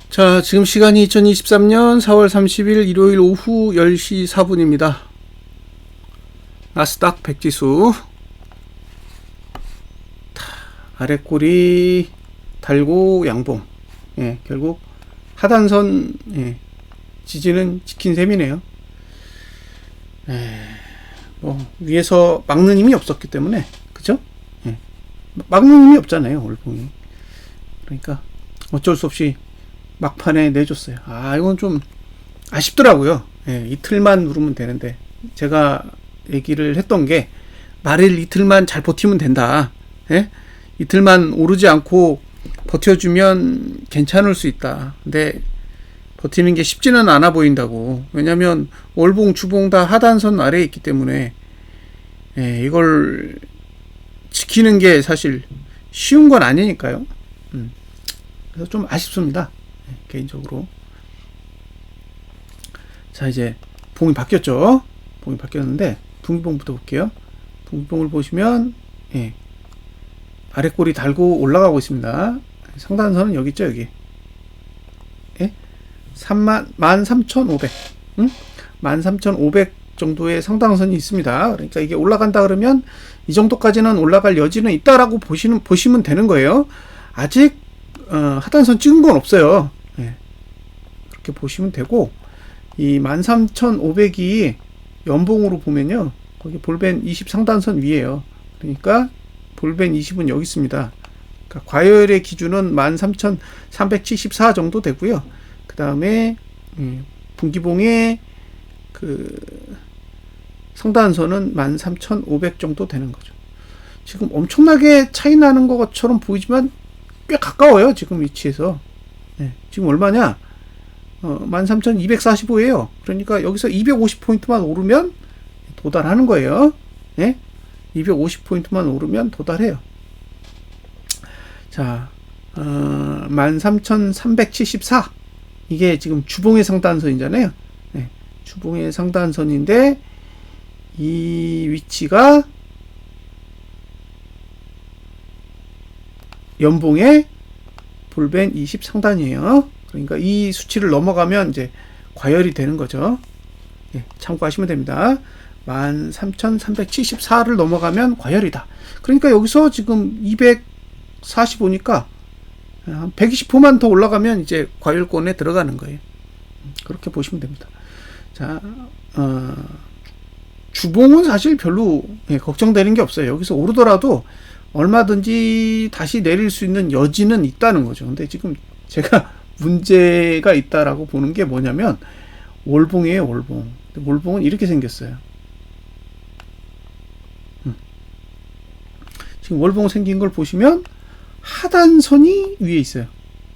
자, 지금 시간이 2023년 4월 30일 일요일 오후 10시 4분입니다. 나스닥 100지수 아래꼬리 달고 양봉. 결국 하단선 지지는 지킨 셈이네요. 위에서 막는 힘이 없었기 때문에, 그죠? 막는 힘이 없잖아요, 월봉이. 그러니까 어쩔 수 없이 막판에 내줬어요. 이건 좀 아쉽더라고요. 이틀만 누르면 되는데, 제가 얘기를 했던 게 말일 이틀만 잘 버티면 된다. 이틀만 오르지 않고 버텨주면 괜찮을 수 있다. 근데 버티는 게 쉽지는 않아 보인다고. 왜냐면 월봉, 주봉 다 하단선 아래에 있기 때문에 이걸 지키는 게 사실 쉬운 건 아니니까요. 그래서 좀 아쉽습니다. 개인적으로. 자, 이제 봉이 바뀌었죠. 봉이 바뀌었는데 분기봉부터 볼게요. 분기봉을 보시면 아래꼬리 달고 올라가고 있습니다. 상단선은 여기 있죠, 여기. 13,500. 13,500 정도의 상단선이 있습니다. 그러니까 이게 올라간다 그러면 이 정도까지는 올라갈 여지는 있다라고 보시면 되는 거예요. 아직 하단선 찍은 건 없어요. 그렇게 보시면 되고, 이 13,500이 연봉으로 보면요, 거기 볼벤 20 상단선 위에요. 그러니까 볼벤 20은 여기 있습니다. 그러니까 과열의 기준은 13,374 정도 되고요. 그 다음에 분기봉의 그 상단선은 13,500 정도 되는 거죠. 지금 엄청나게 차이 나는 것처럼 보이지만 꽤 가까워요, 지금 위치에서. 지금 얼마냐? 13,245예요. 그러니까 여기서 250포인트만 오르면 도달하는 거예요. 250포인트만 오르면 도달해요. 자, 13,374. 이게 지금 주봉의 상단선이잖아요. 주봉의 상단선인데, 이 위치가 연봉의 볼벤 20 상단이에요. 그러니까 이 수치를 넘어가면 이제 과열이 되는 거죠. 참고하시면 됩니다. 13,374를 넘어가면 과열이다. 그러니까 여기서 지금 245니까 한 120호만 더 올라가면 이제 과열권에 들어가는 거예요. 그렇게 보시면 됩니다. 자, 주봉은 사실 별로 걱정되는 게 없어요. 여기서 오르더라도 얼마든지 다시 내릴 수 있는 여지는 있다는 거죠. 근데 지금 제가 문제가 있다라고 보는 게 뭐냐면 월봉이에요, 월봉. 월봉은 이렇게 생겼어요. 지금 월봉 생긴 걸 보시면 하단선이 위에 있어요.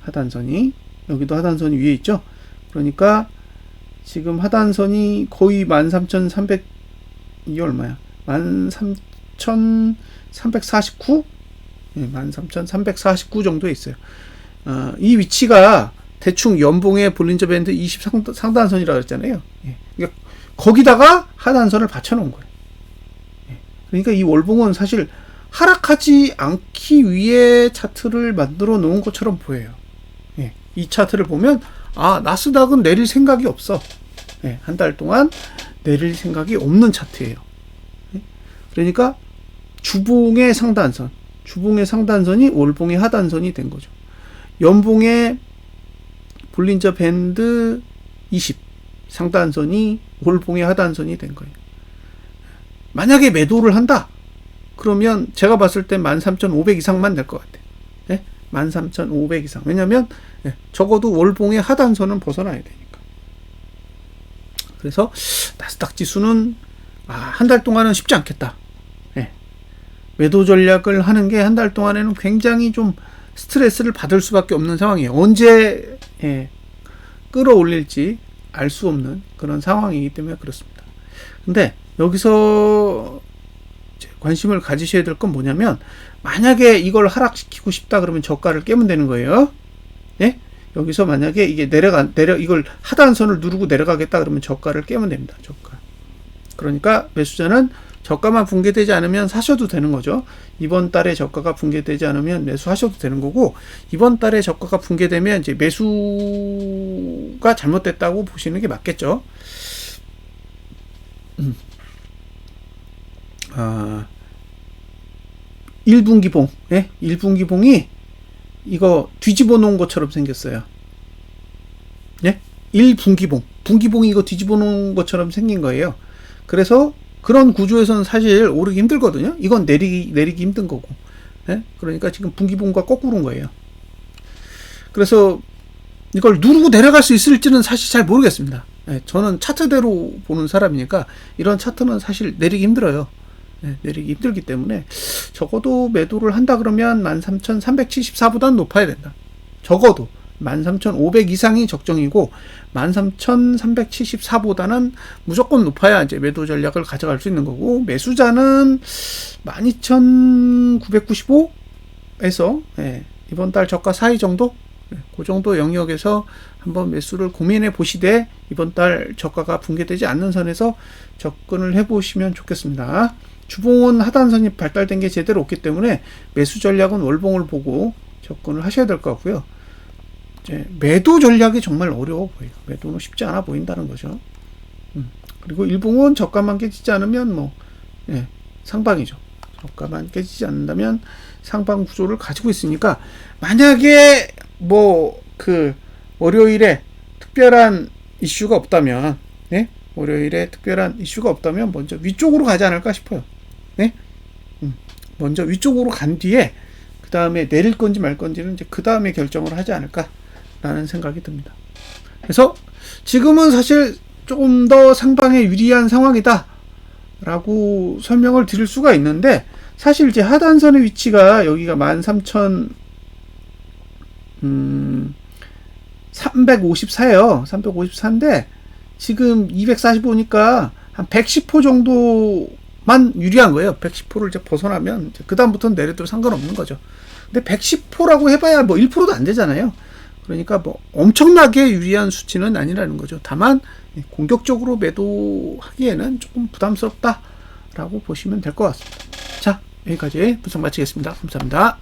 하단선이. 여기도 하단선이 위에 있죠. 그러니까 지금 하단선이 거의 13,300, 이게 얼마야? 13,349? 13,349 정도에 있어요. 이 위치가 대충 연봉의 볼린저 밴드 20 상단선이라고 했잖아요. 그러니까 거기다가 하단선을 받쳐놓은 거예요. 그러니까 이 월봉은 사실 하락하지 않기 위해 차트를 만들어 놓은 것처럼 보여요. 이 차트를 보면 나스닥은 내릴 생각이 없어. 한 달 동안 내릴 생각이 없는 차트예요. 그러니까 주봉의 상단선, 주봉의 상단선이 월봉의 하단선이 된 거죠. 연봉의 볼린저 밴드 20 상단선이 월봉의 하단선이 된 거예요. 만약에 매도를 한다, 그러면 제가 봤을 때 13,500 이상만 될 것 같아요. 13,500 이상. 왜냐면 적어도 월봉의 하단선은 벗어나야 되니까. 그래서 나스닥 지수는 한 달 동안은 쉽지 않겠다. 매도 전략을 하는 게 한 달 동안에는 굉장히 좀 스트레스를 받을 수밖에 없는 상황이에요. 언제 끌어올릴지 알 수 없는 그런 상황이기 때문에 그렇습니다. 근데 여기서 관심을 가지셔야 될 건 뭐냐면, 만약에 이걸 하락시키고 싶다 그러면 저가를 깨면 되는 거예요. 여기서 만약에 이게 이걸 하단선을 누르고 내려가겠다 그러면 저가를 깨면 됩니다. 저가. 그러니까 매수자는 저가만 붕괴되지 않으면 사셔도 되는 거죠. 이번 달에 저가가 붕괴되지 않으면 매수하셔도 되는 거고, 이번 달에 저가가 붕괴되면 이제 매수가 잘못됐다고 보시는 게 맞겠죠. 1분기봉, 예? 1분기봉이 이거 뒤집어 놓은 것처럼 생겼어요. 예? 1분기봉. 분기봉이 이거 뒤집어 놓은 것처럼 생긴 거예요. 그래서 그런 구조에서는 사실 오르기 힘들거든요. 이건 내리기 힘든 거고. 예? 그러니까 지금 분기봉과 거꾸로인 거예요. 그래서 이걸 누르고 내려갈 수 있을지는 사실 잘 모르겠습니다. 예, 저는 차트대로 보는 사람이니까 이런 차트는 사실 내리기 힘들어요. 예, 내리기 힘들기 때문에 적어도 매도를 한다 그러면 13,374보다는 높아야 된다. 적어도 13,500 이상이 적정이고 13,374보다는 무조건 높아야 이제 매도 전략을 가져갈 수 있는 거고, 매수자는 12,995에서 예, 이번 달 저가 사이 정도, 그 정도 영역에서 한번 매수를 고민해 보시되 이번 달 저가가 붕괴되지 않는 선에서 접근을 해 보시면 좋겠습니다. 주봉은 하단선이 발달된 게 제대로 없기 때문에 매수 전략은 월봉을 보고 접근을 하셔야 될 것 같고요. 이제 매도 전략이 정말 어려워 보여요. 매도는 쉽지 않아 보인다는 거죠. 그리고 일봉은 저가만 깨지지 않으면 뭐 예, 상방이죠. 저가만 깨지지 않는다면 상방 구조를 가지고 있으니까, 만약에 뭐 그 월요일에 특별한 이슈가 없다면, 예? 월요일에 특별한 이슈가 없다면 먼저 위쪽으로 가지 않을까 싶어요. 네? 먼저 위쪽으로 간 뒤에 그 다음에 내릴 건지 말 건지는 이제 그 다음에 결정을 하지 않을까라는 생각이 듭니다. 그래서 지금은 사실 조금 더 상방에 유리한 상황이다 라고 설명을 드릴 수가 있는데, 사실 이제 하단선의 위치가 여기가 13,354예요. 354인데 지금 245니까 한 110호 정도만 유리한 거예요. 110호를 이제 벗어나면 그 다음부터는 내려도 상관없는 거죠. 근데 110호라고 해봐야 뭐 1%도 안 되잖아요. 그러니까 뭐 엄청나게 유리한 수치는 아니라는 거죠. 다만 공격적으로 매도하기에는 조금 부담스럽다라고 보시면 될 것 같습니다. 자, 여기까지 분석 마치겠습니다. 감사합니다.